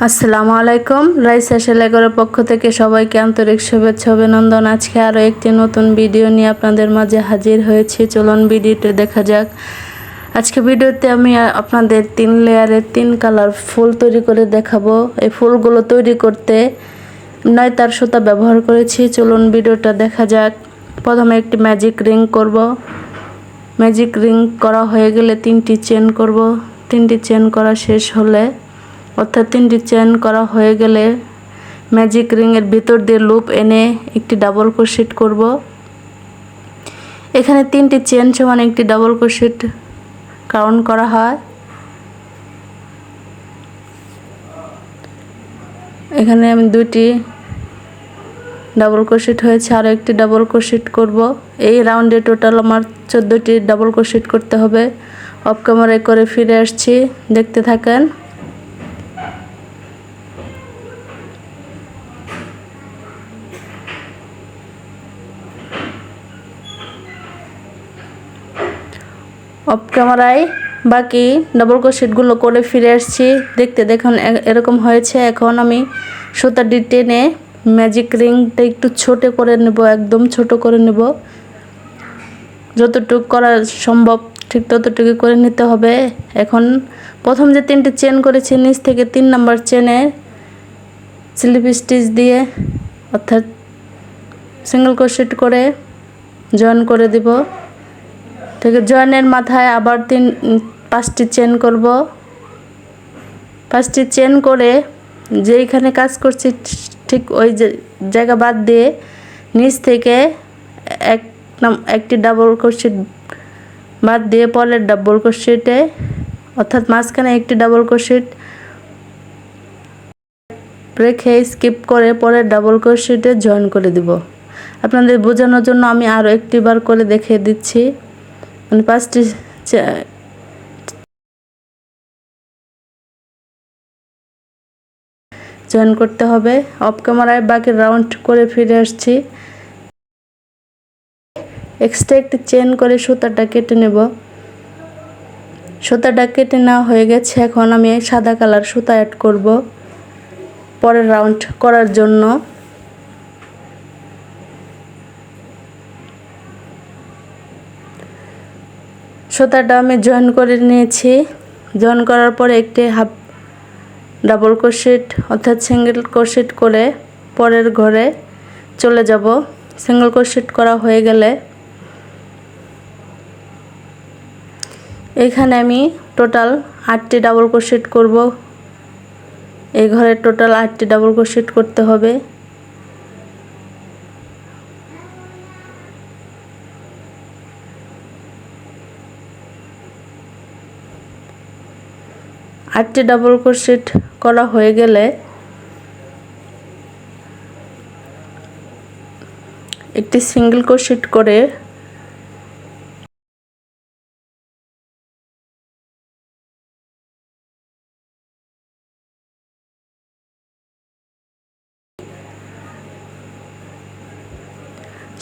আসসালামু আলাইকুম। রাইসা সেলাইঘরের পক্ষ থেকে সবাইকে আন্তরিক শুভেচ্ছা অভিনন্দন। আজকে আরও একটি নতুন ভিডিও নিয়ে আপনাদের মাঝে হাজির হয়েছি। চলুন ভিডিওটি দেখা যাক। আজকে ভিডিওতে আমি আপনাদের 3 লেয়ারের 3 কালার ফুল তৈরি করে দেখাবো। এই ফুলগুলো তৈরি করতে নয়তার সুতা ব্যবহার করেছি। চলুন ভিডিওটা দেখা যাক। প্রথমে একটি ম্যাজিক রিং করব। ম্যাজিক রিং করা হয়ে গেলে 3টি চেন করব। 3টি চেন করা শেষ হলে অর্থাৎ 3টি চেন করা হয়ে গেলে ম্যাজিক রিংয়ের ভিতর দিয়ে লুপ এনে একটি ডাবল ক্রোশেট করব। এখানে 3টি চেন সমান একটি ডাবল ক্রোশেট কাউন্ট করা হয়। এখানে আমি 2টি ডাবল ক্রোশেট হয়েছে, আরও একটি ডাবল ক্রোশেট করব। এই রাউন্ডে টোটাল আমার 14টি ডাবল ক্রোশেট করতে হবে। অফ ক্যামেরায় করে ফিরে আসছি, দেখতে থাকেন। অফ ক্যামেরায় বাকি ডাবল ক্রোশেটগুলো করে ফিরে আসছি, দেখুন এরকম হয়েছে। এখন আমি সুতাটি টেনে ম্যাজিক রিংটা একটু ছোট করে নেব, একদম ছোট করে নেব। যতটুকু করা সম্ভব ঠিক ততটুকু করে নিতে হবে। এখন প্রথম যে 3টি চেন করেছি নিচ থেকে 3 নাম্বার চেনে স্লিপ স্টিচ দিয়ে অর্থাৎ সিঙ্গেল ক্রোশেট করে জয়েন করে দিব। ঠিক জয়েনের মাথায় আবার 5টি চেন করব। 5টি চেন করে যেইখানে কাজ করছি ঠিক ওই জায়গা বাদ দিয়ে নিচ থেকে একটি ডাবল ক্রোশেট বাদ দিয়ে পরের ডাবল ক্রোশেটে অর্থাৎ মাঝখানে একটি ডাবল ক্রোশেট রেখে স্কিপ করে পরের ডাবল ক্রোশেটে জয়েন করে দিব। আপনাদের বোঝানোর জন্য আমি আরও একটি বার করে দেখিয়ে দিচ্ছি। মানে 5টি জয়েন করতে হবে। অফ ক্যামেরায় বাকি রাউন্ড করে ফিরে আসছি। এক্সট্রা একটি চেন করে সুতাটা কেটে নেব। সুতাটা কেটে নেওয়া হয়ে গেছে। এখন আমি সাদা কালার সুতা অ্যাড করব পরের রাউন্ড করার জন্য। সুতাটা আমি জয়েন করে নিয়েছি। জয়েন করার পরে একটি হাফ ডাবল ক্রোশেট অর্থাৎ সিঙ্গেল ক্রোশেট করে পরের ঘরে চলে যাব। সিঙ্গেল ক্রোশেট করা হয়ে গেলে এখানে আমি টোটাল 8টি ডাবল ক্রোশেট করব। এই ঘরে টোটাল 8টি ডাবল ক্রোশেট করতে হবে। আটটি ডাবল ক্রোশেট করা হয়ে গেলে একটি সিঙ্গেল ক্রোশেট করে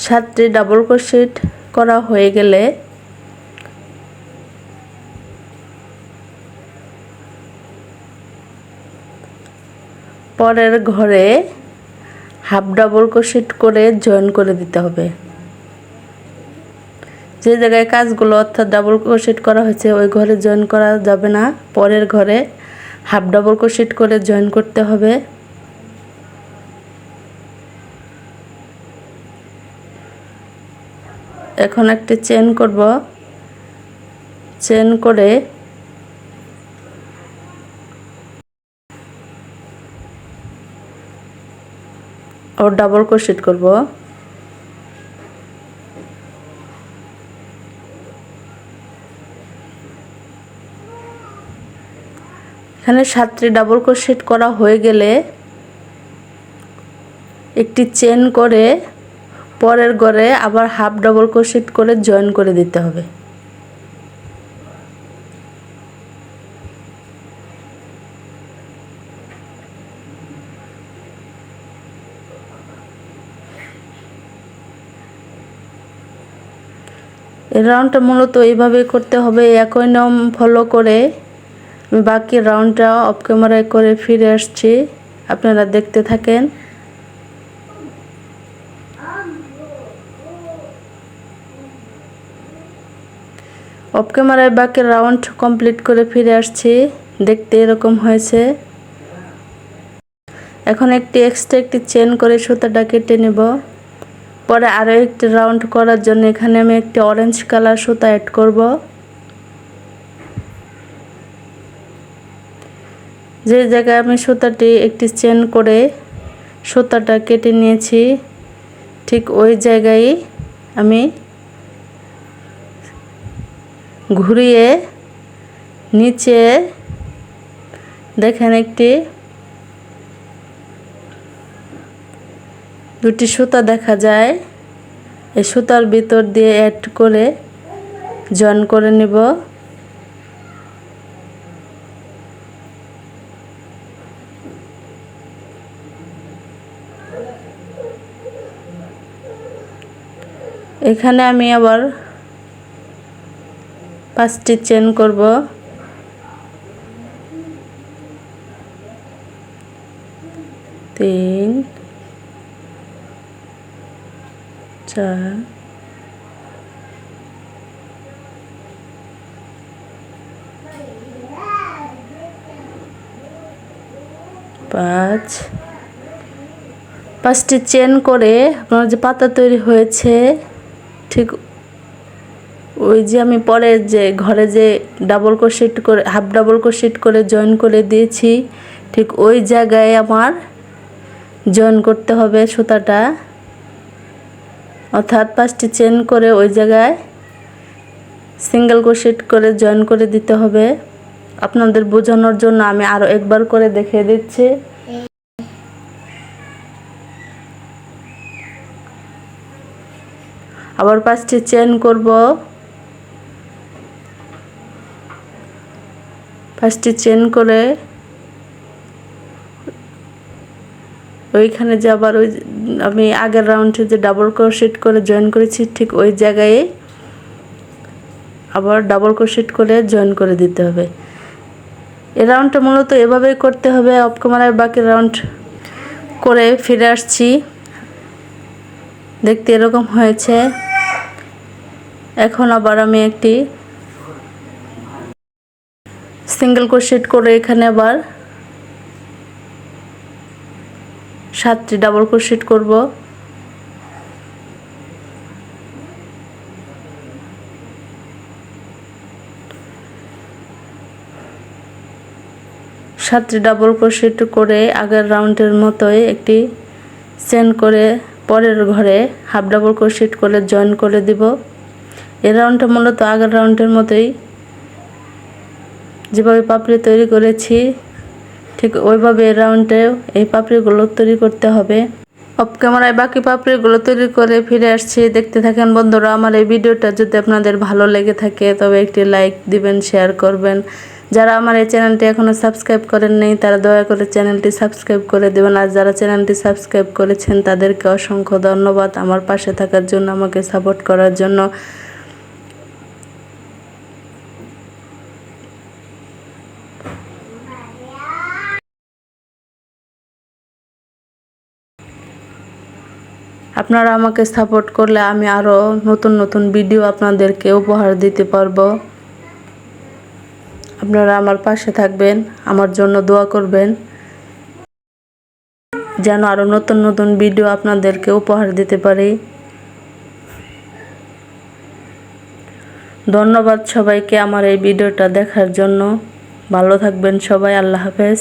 সাতটি ডাবল ক্রোশেট করা হয়ে গেলে পরের ঘরে হাফ ডাবল ক্রোশেট করে জয়েন করে দিতে হবে। যে জায়গায় কাজগুলো অর্থাৎ ডাবল ক্রোশেট করা হয়েছে ওই ঘরে জয়েন করা যাবে না, পরের ঘরে হাফ ডাবল ক্রোশেট করে জয়েন করতে হবে। এখন একটি চেন করব। চেন করে আবার ডাবল ক্রোশেট করব। এখানে 7টি ডাবল ক্রোশেট করা হয়ে গেলে একটি চেন করে পরের ঘরে আবার হাফ ডাবল ক্রোশেট করে জয়েন করে দিতে হবে। এই রাউন্ডটা মূলত এইভাবে করতে হবে। একই নিয়ম ফলো করে আমি বাকি রাউন্ডটা অফ ক্যামেরায় করে ফিরে আসছি, আপনারা দেখতে থাকেন। অফ ক্যামেরায় বাকি রাউন্ড কমপ্লিট করে ফিরে আসছি, দেখতে এরকম হয়েছে। এখন এক্সট্রা একটি চেন করে সুতাটা কেটে নেব। পরে আরও একটি রাউন্ড করার জন্য এখানে আমি একটি অরেঞ্জ কালার সুতা অ্যাড করব। যে জায়গায় আমি সুতাটি একটি চেন করে সুতাটা কেটে নিয়েছি, ঠিক ওই জায়গায় আমি ঘুরিয়ে নিচে দেখেন দুটি সুতা দেখা যায়, এই সুতার ভিতর দিয়ে অ্যাড করে জয়েন করে নিব। এখানে আমি আবার 5টি চেন করব। 3 4 5টি চেন করে আপনার যে পাতা তৈরি হয়েছে, ঠিক ওই যে আমি পরে যে ঘরে যে ডাবল ক্রোশেট করে হাফ ডাবল ক্রোশেট করে জয়েন করে দিয়েছি, ঠিক ওই জায়গায় আমার জয়েন করতে হবে সুতাটা, অর্থাৎ 5টি চেন করে ওই জায়গায় সিঙ্গেল ক্রোশেট করে জয়েন করে দিতে হবে। আপনাদের বোঝানোর জন্য আমি আরও একবার করে দেখিয়ে দিচ্ছি। আবার 5টি চেন করব। 5টি চেন করে ওইখানে যে আবার ওই আমি আগের রাউন্ডে যে ডাবল ক্রোশেট করে জয়েন করেছি, ঠিক ওই জায়গায় আবার ডাবল ক্রোশেট করে জয়েন করে দিতে হবে। এই রাউন্ডটা মূলত এভাবেই করতে হবে। অফ ক্যামেরায় বাকি রাউন্ড করে ফিরে আসছি, দেখতে এরকম হয়েছে। এখন আবার আমি একটি সিঙ্গেল ক্রোশেট করে এখানে আবার 7টি ডাবল ক্রোশেট করব। সাতটি ডাবল ক্রোশেট করে আগের রাউন্ডের মতোই একটি চেন করে পরের ঘরে হাফ ডাবল ক্রোশেট করে জয়েন করে দিব। এই রাউন্ডটা মূলত আগের রাউন্ডের মতোই যেভাবে পাপড়ি তৈরি করেছি, ঠিক ওইভাবে এই রাউন্ডে এই পাপড়িগুলো তৈরি করতে হবে। অফ ক্যামেরায় বাকি পাপড়িগুলো তৈরি করে ফিরে আসছি, দেখতে থাকেন বন্ধুরা। আমার এই ভিডিওটা যদি আপনাদের ভালো লেগে থাকে তবে একটি লাইক দিবেন, শেয়ার করবেন। যারা আমার এই চ্যানেলটি এখনও সাবস্ক্রাইব করেন নাই তারা দয়া করে চ্যানেলটি সাবস্ক্রাইব করে দেবেন, আর যারা চ্যানেলটি সাবস্ক্রাইব করেছেন তাদেরকে অসংখ্য ধন্যবাদ আমার পাশে থাকার জন্য, আমাকে সাপোর্ট করার জন্য। আপনারা আমাকে সাপোর্ট করলে আমি আরও নতুন নতুন ভিডিও আপনাদেরকে উপহার দিতে পারবো। আপনারা আমার পাশে থাকবেন, আমার জন্য দোয়া করবেন যেন আরও নতুন নতুন ভিডিও আপনাদেরকে উপহার দিতে পারি। ধন্যবাদ সবাইকে আমার এই ভিডিওটা দেখার জন্য। ভালো থাকবেন সবাই। আল্লাহ হাফেজ।